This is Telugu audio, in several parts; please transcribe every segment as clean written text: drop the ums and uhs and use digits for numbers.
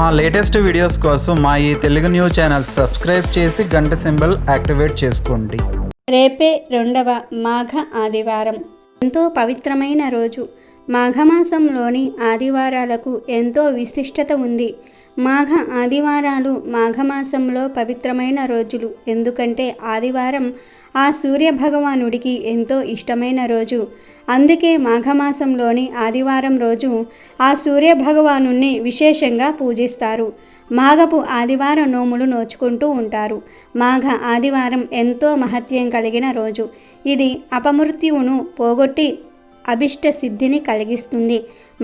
మా లేటెస్ట్ వీడియోస్ కోసం మా ఈ తెలుగు న్యూస్ ఛానల్ సబ్స్క్రైబ్ చేసి గంట సింబల్ యాక్టివేట్ చేసుకోండి. రేపే 2వ మాఘ ఆదివారం. ఎంతో పవిత్రమైన రోజు. మాఘమాసంలోని ఆదివారాలకు ఎంతో విశిష్టత ఉంది. మాఘ ఆదివారాలు మాఘమాసంలో పవిత్రమైన రోజులు. ఎందుకంటే ఆదివారం ఆ సూర్య భగవానుడికి ఎంతో ఇష్టమైన రోజు. అందుకే మాఘమాసంలోని ఆదివారం రోజు ఆ సూర్య భగవానుణ్ణి విశేషంగా పూజిస్తారు. మాఘపు ఆదివారం నోములు నోచుకుంటూ ఉంటారు. మాఘ ఆదివారం ఎంతో మహత్యం కలిగిన రోజు. ఇది అపమృత్యువును పోగొట్టి అభిష్ట సిద్ధిని కలిగిస్తుంది.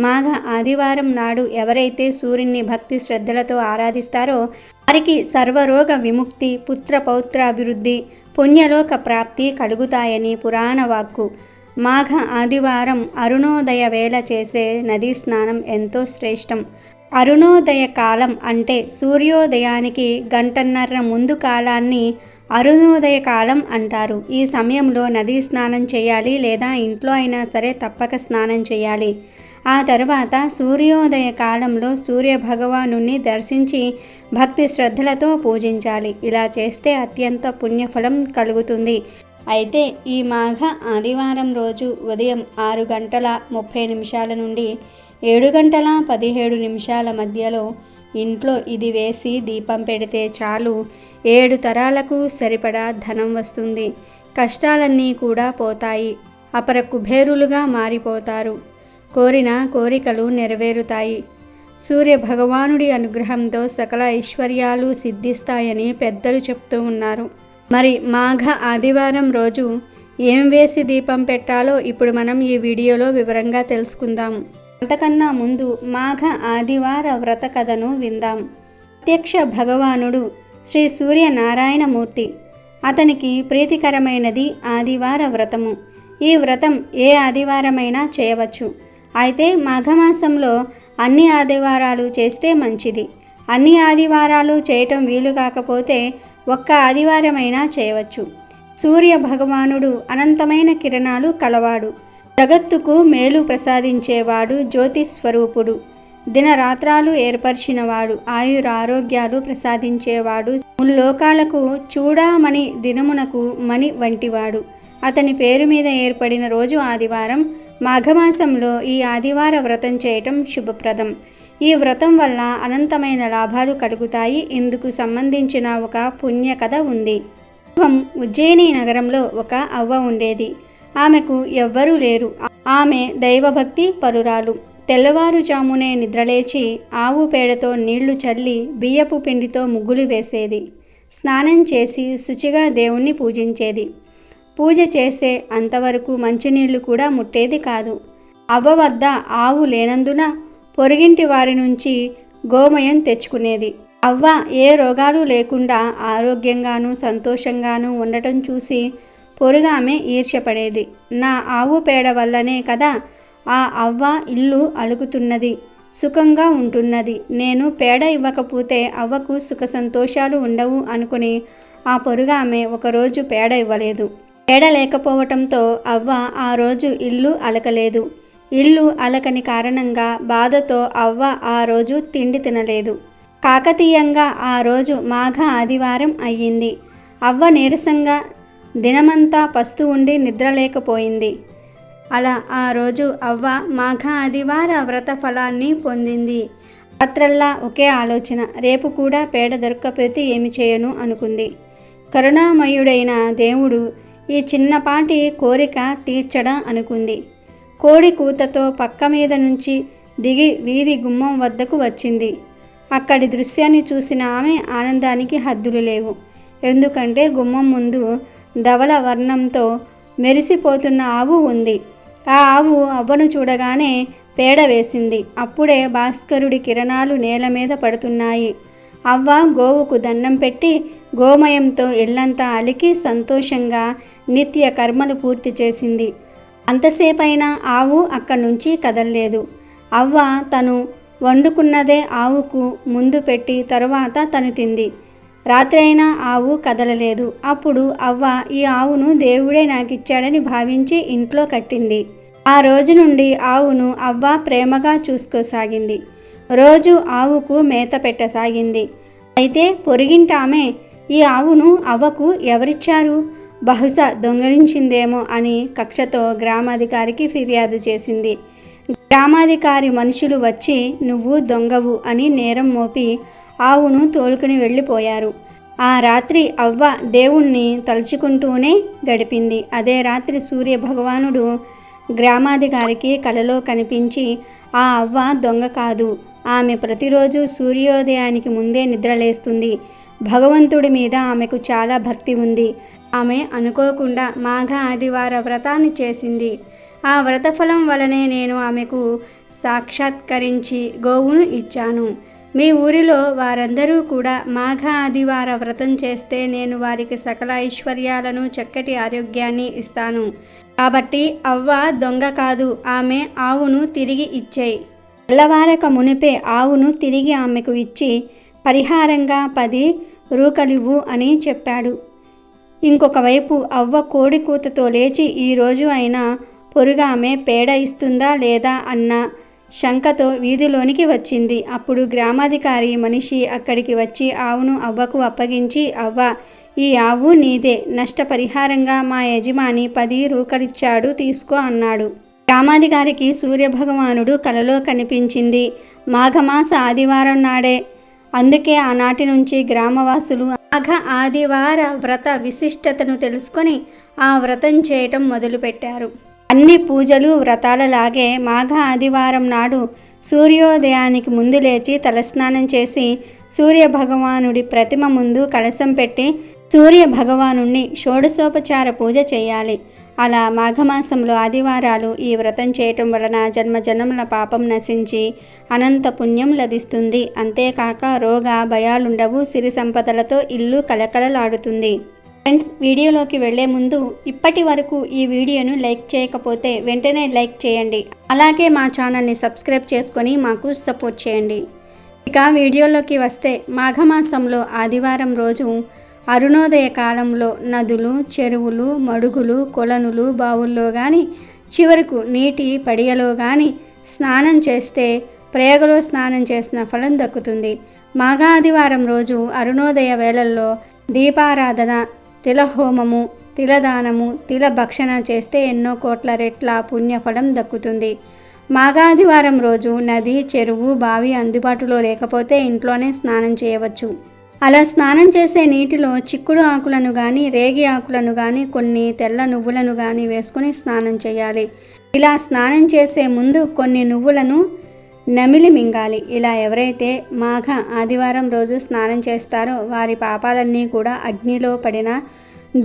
మాఘ ఆదివారం నాడు ఎవరైతే సూర్యుని భక్తి శ్రద్ధలతో ఆరాధిస్తారో వారికి సర్వరోగ విముక్తి, పుత్ర పౌత్ర అభివృద్ధి, పుణ్యలోక ప్రాప్తి కలుగుతాయని పురాణ వాక్కు. మాఘ ఆదివారం అరుణోదయ వేళ చేసే నదీ స్నానం ఎంతో శ్రేష్టం. అరుణోదయ కాలం అంటే సూర్యోదయానికి గంటన్నర ముందు కాలాన్ని అరుణోదయ కాలం అంటారు. ఈ సమయంలో నదీ స్నానం చేయాలి, లేదా ఇంట్లో అయినా సరే తప్పక స్నానం చేయాలి. ఆ తర్వాత సూర్యోదయ కాలంలో సూర్య భగవానుని దర్శించి భక్తి శ్రద్ధలతో పూజించాలి. ఇలా చేస్తే అత్యంత పుణ్యఫలం కలుగుతుంది. అయితే ఈ మాఘ ఆదివారం రోజు ఉదయం 6:30 నుండి 7:17 మధ్యలో ఇంట్లో ఇది వేసి దీపం పెడితే చాలు 7 తరాలకు సరిపడా ధనం వస్తుంది. కష్టాలన్నీ కూడా పోతాయి. అపర కుబేరులుగా మారిపోతారు. కోరిన కోరికలు నెరవేరుతాయి. సూర్య భగవానుడి అనుగ్రహంతో సకల ఐశ్వర్యాలు సిద్ధిస్తాయని పెద్దలు చెప్తూ ఉన్నారు. మరి మాఘ ఆదివారం రోజు ఏం వేసి దీపం పెట్టాలో ఇప్పుడు మనం ఈ వీడియోలో వివరంగా తెలుసుకుందాం. అంతకన్నా ముందు మాఘ ఆదివార వ్రత కథను విందాం. ప్రత్యక్ష భగవానుడు శ్రీ సూర్యనారాయణమూర్తి. అతనికి ప్రీతికరమైనది ఆదివార వ్రతము. ఈ వ్రతం ఏ ఆదివారమైనా చేయవచ్చు. అయితే మాఘమాసంలో అన్ని ఆదివారాలు చేస్తే మంచిది. అన్ని ఆదివారాలు చేయటం వీలు కాకపోతే ఒక్క ఆదివారమైనా చేయవచ్చు. సూర్య భగవానుడు అనంతమైన కిరణాలు కలవాడు. జగత్తుకు మేలు ప్రసాదించేవాడు. జ్యోతిస్వరూపుడు. దినరాత్రాలు ఏర్పరిచినవాడు. ఆయురారోగ్యాలు ప్రసాదించేవాడు. ముల్లోకాలకు చూడామణి, దినమునకు మణి వంటివాడు. అతని పేరు మీద ఏర్పడిన రోజు ఆదివారం. మాఘమాసంలో ఈ ఆదివార వ్రతం చేయటం శుభప్రదం. ఈ వ్రతం వల్ల అనంతమైన లాభాలు కలుగుతాయి. ఇందుకు సంబంధించిన ఒక పుణ్య కథ ఉంది. పూర్వం ఉజ్జయిని నగరంలో ఒక అవ్వ ఉండేది. ఆమెకు ఎవ్వరూ లేరు. ఆమె దైవభక్తి పరురాలు. తెల్లవారుజామునే నిద్రలేచి ఆవు పేడతో నీళ్లు చల్లి బియ్యపు పిండితో ముగ్గులు వేసేది. స్నానం చేసి శుచిగా దేవుణ్ణి పూజించేది. పూజ చేసే అంతవరకు మంచినీళ్లు కూడా ముట్టేది కాదు. అవ్వ వద్ద ఆవు లేనందున పొరుగింటి వారి నుంచి గోమయం తెచ్చుకునేది. అవ్వ ఏ రోగాలు లేకుండా ఆరోగ్యంగానూ సంతోషంగానూ ఉండటం చూసి పొరుగామె ఈర్ష్యపడేది. నా ఆవు పేడ వల్లనే కదా ఆ అవ్వ ఇల్లు అలుకుతున్నది, సుఖంగా ఉంటున్నది. నేను పేడ ఇవ్వకపోతే అవ్వకు సుఖ సంతోషాలు ఉండవు అనుకుని ఆ పొరుగామె ఒకరోజు పేడ ఇవ్వలేదు. పేడ లేకపోవటంతో అవ్వ ఆ రోజు ఇల్లు అలకలేదు. ఇల్లు అలకని కారణంగా బాధతో అవ్వ ఆ రోజు తిండి తినలేదు. కాకతీయంగా ఆ రోజు మాఘ ఆదివారం అయ్యింది. అవ్వ నీరసంగా దినమంతా పస్తు ఉండి నిద్రలేకపోయింది. అలా ఆ రోజు అవ్వ మాఘ ఆదివార వ్రత ఫలాన్ని పొందింది. రాత్రల్లా ఒకే ఆలోచన, రేపు కూడా పేడ దొరక్కపోతే ఏమి చేయను అనుకుంది. కరుణామయుడైన దేవుడు ఈ చిన్నపాటి కోరిక తీర్చడం అనుకుంది. కోడి కూతతో పక్క మీద నుంచి దిగి వీధి గుమ్మం వద్దకు వచ్చింది. అక్కడి దృశ్యాన్ని చూసిన ఆమె ఆనందానికి హద్దులు లేవు. ఎందుకంటే గుమ్మం ముందు ధవల వర్ణంతో మెరిసిపోతున్న ఆవు ఉంది. ఆ ఆవు అవ్వను చూడగానే పేడ వేసింది. అప్పుడే భాస్కరుడి కిరణాలు నేల మీద పడుతున్నాయి. అవ్వ గోవుకు దండం పెట్టి గోమయంతో ఇల్లంతా అలికి సంతోషంగా నిత్య కర్మలు పూర్తి చేసింది. అంతసేపైనా ఆవు అక్కడి నుంచి కదల్లేదు. అవ్వ తను వండుకున్నదే ఆవుకు ముందు పెట్టి తరువాత తను తింది. రాత్రి అయినా ఆవు కదలలేదు. అప్పుడు అవ్వ ఈ ఆవును దేవుడే నాకిచ్చాడని భావించి ఇంట్లో కట్టింది. ఆ రోజు నుండి ఆవును అవ్వ ప్రేమగా చూసుకోసాగింది. రోజు ఆవుకు మేత పెట్టసాగింది. అయితే పొరిగింటి ఆమె ఈ ఆవును అవ్వకు ఎవరిచ్చారు, బహుశా దొంగిలించిందేమో అని కక్షతో గ్రామాధికారికి ఫిర్యాదు చేసింది. గ్రామాధికారి మనుషులు వచ్చి నువ్వు దొంగవు అని నేరం మోపి ఆవును తోలుకుని వెళ్ళిపోయారు. ఆ రాత్రి అవ్వ దేవుణ్ణి తలుచుకుంటూనే గడిపింది. అదే రాత్రి సూర్య భగవానుడు గ్రామాధికారికి కలలో కనిపించి ఆ అవ్వ దొంగ కాదు, ఆమె ప్రతిరోజు సూర్యోదయానికి ముందే నిద్రలేస్తుంది, భగవంతుడి మీద ఆమెకు చాలా భక్తి ఉంది, ఆమె అనుకోకుండా మాఘ ఆదివార వ్రతాన్ని చేసింది, ఆ వ్రతఫలం వలనే నేను ఆమెకు సాక్షాత్కరించి గోవును ఇచ్చాను. మీ ఊరిలో వారందరూ కూడా మాఘ ఆదివార వ్రతం చేస్తే నేను వారికి సకల ఐశ్వర్యాలను చక్కటి ఆరోగ్యాన్ని ఇస్తాను. కాబట్టి అవ్వ దొంగ కాదు, ఆమె ఆవును తిరిగి ఇచ్చేయి. తెల్లవారక మునిపే ఆవును తిరిగి ఆమెకు ఇచ్చి పరిహారంగా 10 రూకలివ్వు అని చెప్పాడు. ఇంకొక వైపు అవ్వ కోడి కూతతో లేచి ఈరోజు అయినా పొరుగామె పేడ ఇస్తుందా లేదా అన్న శంకతో వీధిలోనికి వచ్చింది. అప్పుడు గ్రామాధికారి మనిషి అక్కడికి వచ్చి ఆవును అవ్వకు అప్పగించి, అవ్వ ఈ ఆవు నీదే, నష్టపరిహారంగా మా యజమాని 10 రూకలిచ్చాడు, తీసుకో అన్నాడు. గ్రామాధికారికి సూర్యభగవానుడు కలలో కనిపించింది. మాఘమాస ఆదివారం నాడే. అందుకే ఆనాటి నుంచి గ్రామవాసులు మాఘ ఆదివార వ్రత విశిష్టతను తెలుసుకొని ఆ వ్రతం చేయటం మొదలుపెట్టారు. అన్ని పూజలు వ్రతాలలాగే మాఘ ఆదివారం నాడు సూర్యోదయానికి ముందు లేచి తలస్నానం చేసి సూర్యభగవానుడి ప్రతిమ ముందు కలశం పెట్టి సూర్యభగవానుణ్ణి షోడశోపచార పూజ చేయాలి. అలా మాఘమాసంలో ఆదివారాలు ఈ వ్రతం చేయటం వలన జన్మజన్మల పాపం నశించి అనంత పుణ్యం లభిస్తుంది. అంతేకాక రోగ భయాలుండవు, సిరి సంపదలతో ఇల్లు కలకలలాడుతుంది. ఫ్రెండ్స్, వీడియోలోకి వెళ్లే ముందు ఇప్పటి వరకు ఈ వీడియోను లైక్ చేయకపోతే వెంటనే లైక్ చేయండి. అలాగే మా ఛానల్ని సబ్స్క్రైబ్ చేసుకొని మాకు సపోర్ట్ చేయండి. ఇక వీడియోలోకి వస్తే మాఘమాసంలో ఆదివారం రోజు అరుణోదయ కాలంలో నదులు, చెరువులు, మడుగులు, కొలనులు, బావుల్లో కానీ చివరకు నీటి పడిగలో కానీ స్నానం చేస్తే ప్రయాగలో స్నానం చేసిన ఫలం దక్కుతుంది. మాఘాదివారం రోజు అరుణోదయ వేళల్లో దీపారాధన, తిలహోమము, తిలదానము, తిల భక్షణ చేస్తే ఎన్నో కోట్ల రెట్ల పుణ్యఫలం దక్కుతుంది. మాఘాదివారం రోజు నది, చెరువు, బావి అందుబాటులో లేకపోతే ఇంట్లోనే స్నానం చేయవచ్చు. అలా స్నానం చేసే నీటిలో చిక్కుడు ఆకులను కానీ రేగి ఆకులను కానీ కొన్ని తెల్ల నువ్వులను కానీ వేసుకొని స్నానం చేయాలి. ఇలా స్నానం చేసే ముందు కొన్ని నువ్వులను నమిలి మింగాలి. ఇలా ఎవరైతే మాఘ ఆదివారం రోజు స్నానం చేస్తారో వారి పాపాలన్నీ కూడా అగ్నిలో పడిన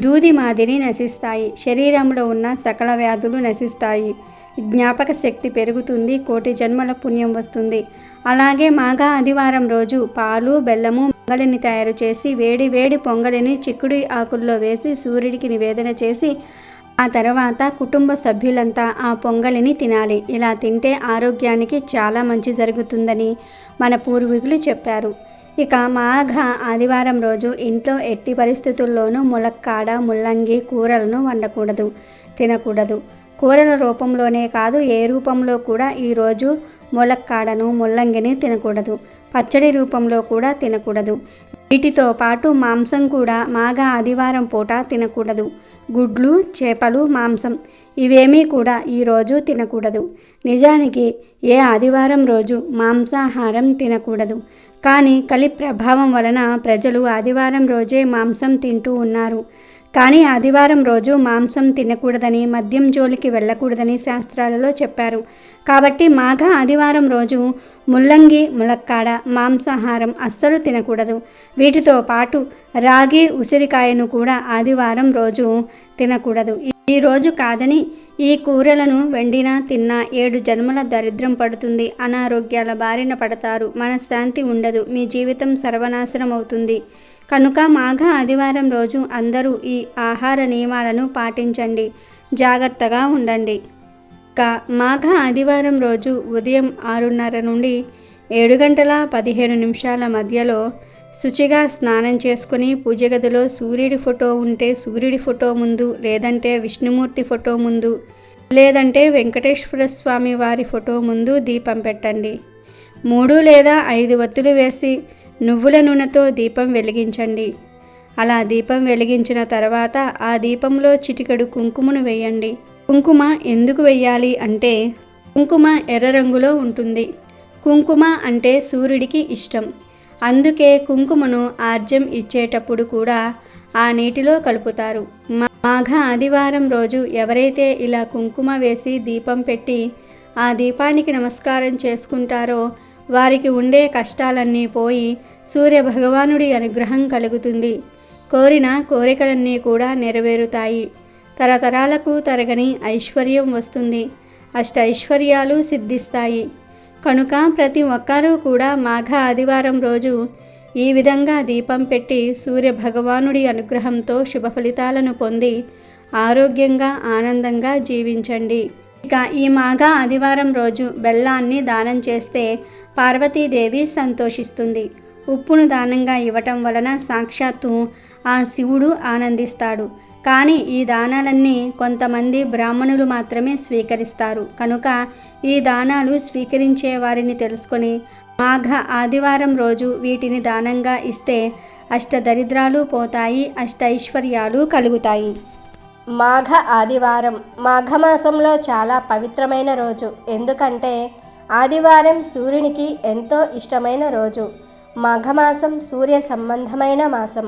దూది మాదిరి నశిస్తాయి. శరీరంలో ఉన్న సకల వ్యాధులు నశిస్తాయి. జ్ఞాపక శక్తి పెరుగుతుంది. కోటి జన్మల పుణ్యం వస్తుంది. అలాగే మాఘ ఆదివారం రోజు పాలు, బెల్లము, పొంగలిని తయారు చేసి వేడి వేడి పొంగలిని చిక్కుడు ఆకుల్లో వేసి సూర్యుడికి నివేదన చేసి ఆ తర్వాత కుటుంబ సభ్యులంతా ఆ పొంగలిని తినాలి. ఇలా తింటే ఆరోగ్యానికి చాలా మంచి జరుగుతుందని మన పూర్వీకులు చెప్పారు. ఇక మాఘ ఆదివారం రోజు ఇంట్లో ఎట్టి పరిస్థితుల్లోనూ ములక్కాడ, ముల్లంగి కూరలను వండకూడదు, తినకూడదు. కూరల రూపంలోనే కాదు ఏ రూపంలో కూడా ఈరోజు ములక్కాడను, ముల్లంగిని తినకూడదు. పచ్చడి రూపంలో కూడా తినకూడదు. వీటితో పాటు మాంసం కూడా మాఘ ఆదివారం పూట తినకూడదు. గుడ్లు, చేపలు, మాంసం ఇవేమీ కూడా ఈరోజు తినకూడదు. నిజానికి ఏ ఆదివారం రోజు మాంసాహారం తినకూడదు. కానీ కలి ప్రభావం వలన ప్రజలు ఆదివారం రోజే మాంసం తింటూ ఉన్నారు. కానీ ఆదివారం రోజు మాంసం తినకూడదని, మద్యం జోలికి వెళ్ళకూడదని శాస్త్రాలలో చెప్పారు. కాబట్టి మాఘ ఆదివారం రోజు ముల్లంగి, ములక్కాడ, మాంసాహారం అస్సలు తినకూడదు. వీటితో పాటు రాగి, ఉసిరికాయను కూడా ఆదివారం రోజు తినకూడదు. ఈ రోజు కాదని ఈ కూరలను వండినా తిన్నా 7 జన్మల దరిద్రం పడుతుంది. అనారోగ్యాల బారిన పడతారు. మనశ్శాంతి ఉండదు. మీ జీవితం సర్వనాశనం అవుతుంది. కనుక మాఘ ఆదివారం రోజు అందరూ ఈ ఆహార నియమాలను పాటించండి. జాగ్రత్తగా ఉండండి. మాఘ ఆదివారం రోజు ఉదయం 6:30 నుండి 7 గంటల 15 నిమిషాల మధ్యలో శుచిగా స్నానం చేసుకుని పూజ గదిలో సూర్యుడి ఫోటో ఉంటే సూర్యుడి ఫోటో ముందు, లేదంటే విష్ణుమూర్తి ఫోటో ముందు, లేదంటే వెంకటేశ్వర స్వామి వారి ఫోటో ముందు దీపం పెట్టండి. 3 లేదా 5 ఒత్తులు వేసి నువ్వుల నూనెతో దీపం వెలిగించండి. అలా దీపం వెలిగించిన తర్వాత ఆ దీపంలో చిటికెడు కుంకుమను వేయండి. కుంకుమ ఎందుకు వేయాలి అంటే కుంకుమ ఎర్ర రంగులో ఉంటుంది. కుంకుమ అంటే సూర్యుడికి ఇష్టం. అందుకే కుంకుమను ఆర్జ్యం ఇచ్చేటప్పుడు కూడా ఆ నీటిలో కలుపుతారు. మాఘ ఆదివారం రోజు ఎవరైతే ఇలా కుంకుమ వేసి దీపం పెట్టి ఆ దీపానికి నమస్కారం చేసుకుంటారో వారికి ఉండే కష్టాలన్నీ పోయి సూర్య భగవానుడి అనుగ్రహం కలుగుతుంది. కోరిన కోరికలన్నీ కూడా నెరవేరుతాయి. తరతరాలకు తరగని ఐశ్వర్యం వస్తుంది. అష్టైశ్వర్యాలు సిద్ధిస్తాయి. కనుక ప్రతి ఒక్కరూ కూడా మాఘ ఆదివారం రోజు ఈ విధంగా దీపం పెట్టి సూర్య భగవానుడి అనుగ్రహంతో శుభ ఫలితాలను పొంది ఆరోగ్యంగా ఆనందంగా జీవించండి. ఇక ఈ మాఘ ఆదివారం రోజు బెల్లాన్ని దానం చేస్తే పార్వతీదేవి సంతోషిస్తుంది. ఉప్పును దానంగా ఇవ్వటం వలన సాక్షాత్తు ఆ శివుడు ఆనందిస్తాడు. కానీ ఈ దానాలన్నీ కొంతమంది బ్రాహ్మణులు మాత్రమే స్వీకరిస్తారు. కనుక ఈ దానాలు స్వీకరించే వారిని తెలుసుకొని మాఘ ఆదివారం రోజు వీటిని దానంగా ఇస్తే అష్టదరిద్రాలు పోతాయి, అష్టైశ్వర్యాలు కలుగుతాయి. మాఘ ఆదివారం మాఘమాసంలో చాలా పవిత్రమైన రోజు. ఎందుకంటే ఆదివారం సూర్యునికి ఎంతో ఇష్టమైన రోజు. మాఘమాసం సూర్య సంబంధమైన మాసం.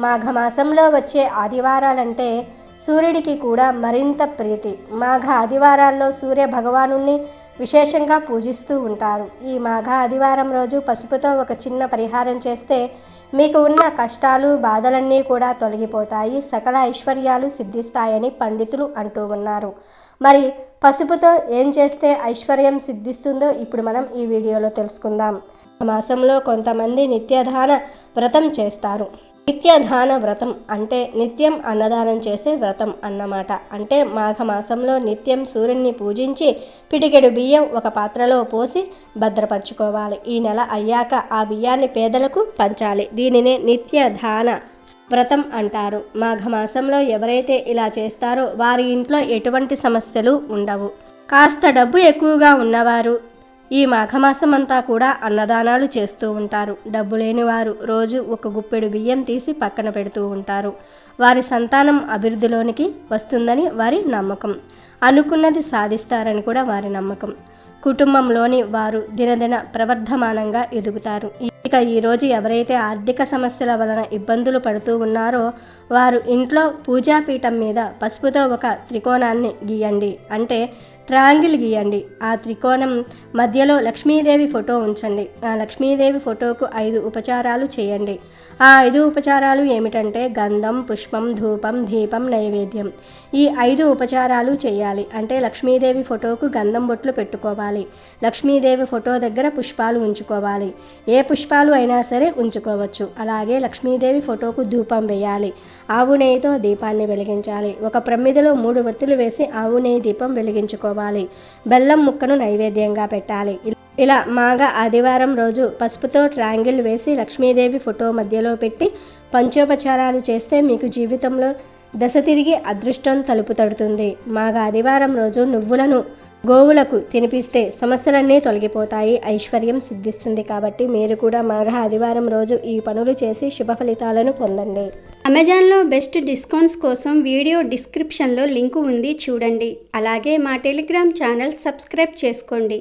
మాఘమాసంలో వచ్చే ఆదివారాలంటే సూర్యుడికి కూడా మరింత ప్రీతి. మాఘ ఆదివారాల్లో సూర్య భగవాను విశేషంగా పూజిస్తూ ఉంటారు. ఈ మాఘ ఆదివారం రోజు పసుపుతో ఒక చిన్న పరిహారం చేస్తే మీకు ఉన్న కష్టాలు బాధలన్నీ కూడా తొలగిపోతాయి, సకల ఐశ్వర్యాలు సిద్ధిస్తాయని పండితులు అంటూ ఉన్నారు. మరి పసుపుతో ఏం చేస్తే ఐశ్వర్యం సిద్ధిస్తుందో ఇప్పుడు మనం ఈ వీడియోలో తెలుసుకుందాం. మాసంలో కొంతమంది నిత్యదాన వ్రతం చేస్తారు. నిత్యదాన వ్రతం అంటే నిత్యం అన్నదానం చేసే వ్రతం అన్నమాట. అంటే మాఘమాసంలో నిత్యం సూర్యుడిని పూజించి పిడికెడు బియ్యం ఒక పాత్రలో పోసి భద్రపరచుకోవాలి. ఈ నెల అయ్యాక ఆ బియ్యాన్ని పేదలకు పంచాలి. దీనినే నిత్యదాన వ్రతం అంటారు. మాఘమాసంలో ఎవరైతే ఇలా చేస్తారో వారి ఇంట్లో ఎటువంటి సమస్యలు ఉండవు. కాస్త డబ్బు ఎక్కువగా ఉన్నవారు ఈ మాఘమాసం అంతా కూడా అన్నదానాలు చేస్తూ ఉంటారు. డబ్బు లేని వారు రోజు ఒక గుప్పెడు బియ్యం తీసి పక్కన పెడుతూ ఉంటారు. వారి సంతానం అభివృద్ధిలోనికి వస్తుందని వారి నమ్మకం. అనుకున్నది సాధిస్తారని కూడా వారి నమ్మకం. కుటుంబంలోని వారు దినదిన ప్రవర్ధమానంగా ఎదుగుతారు. ఇక ఈరోజు ఎవరైతే ఆర్థిక సమస్యల వలన ఇబ్బందులు పడుతూ ఉన్నారో వారు ఇంట్లో పూజాపీఠం మీద పసుపుతో ఒక త్రికోణాన్ని గీయండి. అంటే ట్రయాంగిల్ గీయండి. ఆ త్రికోణం మధ్యలో లక్ష్మీదేవి ఫోటో ఉంచండి. ఆ లక్ష్మీదేవి ఫోటోకు 5 ఉపచారాలు చేయండి. ఆ 5 ఉపచారాలు ఏమిటంటే గంధం, పుష్పం, ధూపం, దీపం, నైవేద్యం. ఈ 5 ఉపచారాలు చేయాలి. అంటే లక్ష్మీదేవి ఫోటోకు గంధం బొట్లు పెట్టుకోవాలి. లక్ష్మీదేవి ఫోటో దగ్గర పుష్పాలు ఉంచుకోవాలి. ఏ పుష్పాలు అయినా సరే ఉంచుకోవచ్చు. అలాగే లక్ష్మీదేవి ఫోటోకు ధూపం వేయాలి. ఆవు నెయ్యితో దీపాన్ని వెలిగించాలి. ఒక ప్రమిదలో 3 ఒత్తులు వేసి ఆవు నెయ్యి దీపం వెలిగించుకోవాలి. బెల్లం ముక్కను నైవేద్యంగా పెట్టాలి. ఇలా మాఘ ఆదివారం రోజు పసుపుతో ట్రయాంగిల్ వేసి లక్ష్మీదేవి ఫోటో మధ్యలో పెట్టి పంచోపచారాలు చేస్తే మీకు జీవితంలో దశ తిరిగి అదృష్టం తలుపు తడుతుంది. మాఘ ఆదివారం రోజు నువ్వులను గోవులకు తినిపిస్తే సమస్యలన్నీ తొలగిపోతాయి, ఐశ్వర్యం సిద్ధిస్తుంది. కాబట్టి మీరు కూడా మాఘ ఆదివారం రోజు ఈ పనులు చేసి శుభ ఫలితాలను పొందండి. అమెజాన్లో బెస్ట్ డిస్కౌంట్స్ కోసం వీడియో డిస్క్రిప్షన్లో లింకు ఉంది, చూడండి. అలాగే మా టెలిగ్రామ్ ఛానల్ సబ్స్క్రైబ్ చేసుకోండి.